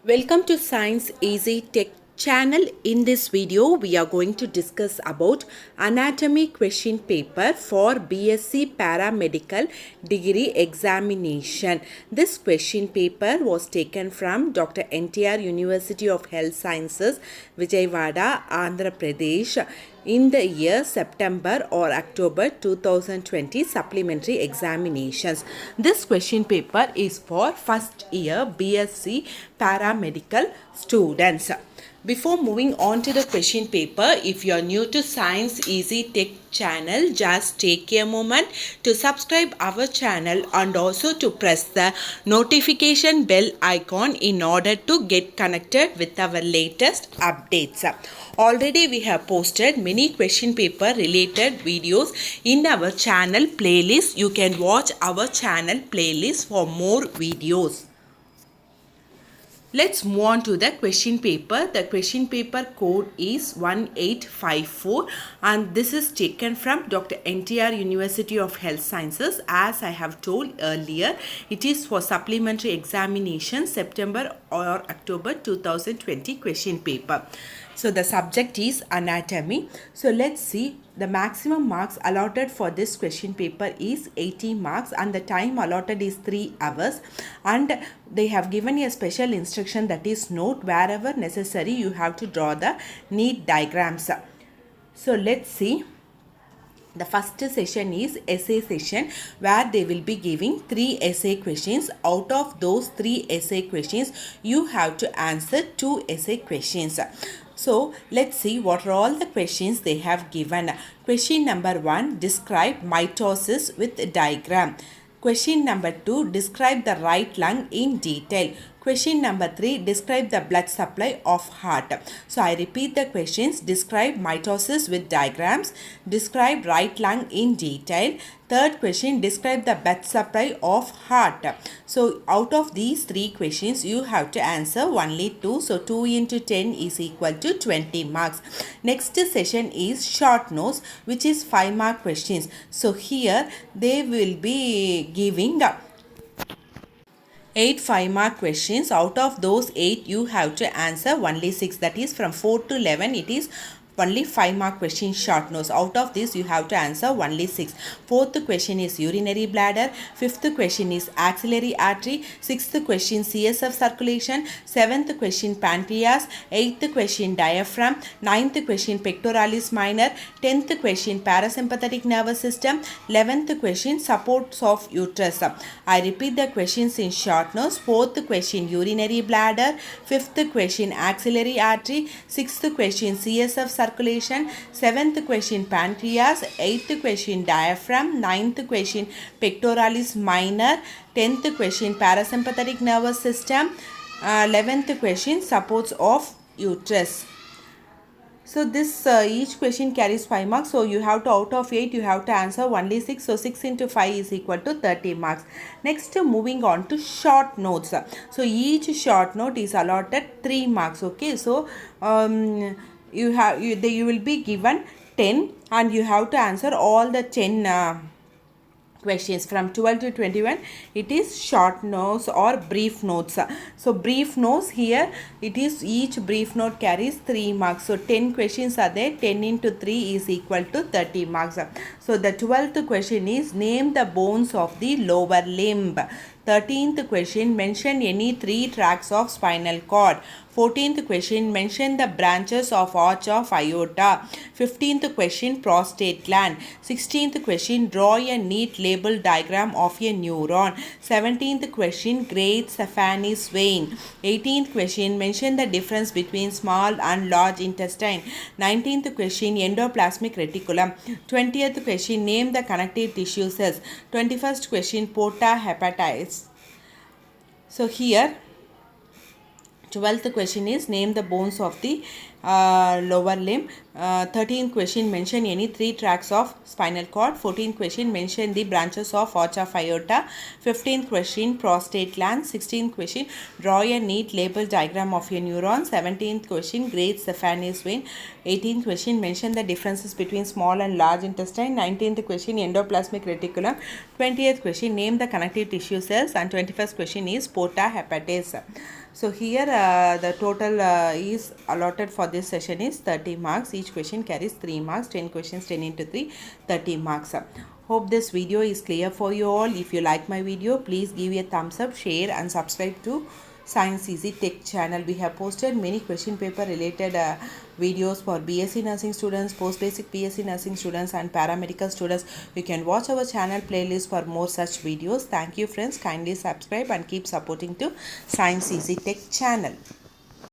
Welcome to Science Easy Tech channel. In this video, we are going to discuss about anatomy question paper for BSc Paramedical degree examination. This question paper was taken from Dr. NTR University of Health Sciences, Vijayawada, Andhra Pradesh in the year September or October 2020 supplementary examinations. This question paper is for first year BSc paramedical students. Before moving on to the question paper, if you are new to Science Easy Tech channel, just take a moment to subscribe our channel and also to press the notification bell icon in order to get connected with our latest updates. Already we have posted many question paper related videos in our channel playlist. You can watch our channel playlist for more videos. Let's move on to the question paper. The question paper code is 1854 and this is taken from Dr. NTR University of Health Sciences. As I have told earlier, it is for supplementary examination September or October 2020 question paper. So the subject is anatomy. So let's see. The maximum marks allotted for this question paper is 80 marks and the time allotted is 3 hours, and they have given a special instruction, that is, note wherever necessary you have to draw the neat diagrams. So let's see. The first session is essay session, where they will be giving 3 essay questions. Out of those 3 essay questions, you have to answer 2 essay questions. So let's see what are all the questions they have given. Question number 1, describe mitosis with diagram. Question number 2, describe the right lung in detail. Question number 3, describe the blood supply of heart. So I repeat the questions. Describe mitosis with diagrams. Describe right lung in detail. Third question, describe the blood supply of heart. So out of these 3 questions, you have to answer only 2. So 2 into 10 is equal to 20 marks. Next session is short notes, which is 5 mark questions. So here they will be giving 8 5-mark questions. Out of those 8, you have to answer only 6. That is, from 4 to 11, it is only 5-mark question short notes. Out of this, you have to answer only 6. Fourth question is urinary bladder. Fifth question is axillary artery. Sixth question CSF circulation. Seventh question pancreas. Eighth question diaphragm. Ninth question pectoralis minor. 10th question parasympathetic nervous system. 11th question supports of uterus. I repeat the questions in short notes. Fourth question urinary bladder. Fifth question axillary artery. Sixth question CSF circulation. 7th question pancreas. 8th question diaphragm. 9th question pectoralis minor. 10th question parasympathetic nervous system. 11th question supports of uterus. So this each question carries 5 marks. So you have to, out of 8, you have to answer only 6. So 6 into 5 is equal to 30 marks. Next, moving on to short notes. So each short note is allotted 3 marks. Okay. So you will be given 10 and you have to answer all the 10 questions. From 12 to 21, it is short notes or brief notes. So brief notes, here it is, each brief note carries 3 marks. So 10 questions are there. 10 into 3 is equal to 30 marks. So the 12th question is name the bones of the lower limb. 13th question, mention any 3 tracts of spinal cord. 14th question, mention the branches of arch of aorta. 15th question, prostate gland. 16th question, draw a neat label diagram of a neuron. 17th question, great Stephanis vein. 18th question, mention the difference between small and large intestine. 19th question, endoplasmic reticulum. 20th question, name the connective tissue cells. 21st question, porta hepatitis. So here 12th question is name the bones of the lower limb. 13th question, mention any 3 tracts of spinal cord. 14th question, mention the branches of arch of aorta. 15th question, prostate gland. 16th question, draw a neat label diagram of a neuron. 17th question, great Stephanis vein. 18th question, mention the differences between small and large intestine. 19th question, endoplasmic reticulum. 20th question, name the connective tissue cells. And 21st question is porta hepatis. So here the total is allotted for this session is 30 marks. Each question carries 3 marks. 10 questions, 10 into 3, 30 marks. Hope this video is clear for you all. If you like my video, please give a thumbs up, share and subscribe to Science Easy Tech channel. We have posted many question paper related videos for BSc nursing students, post basic BSc nursing students and paramedical students. You can watch our channel playlist for more such videos. Thank you friends. Kindly subscribe and keep supporting to Science Easy Tech channel.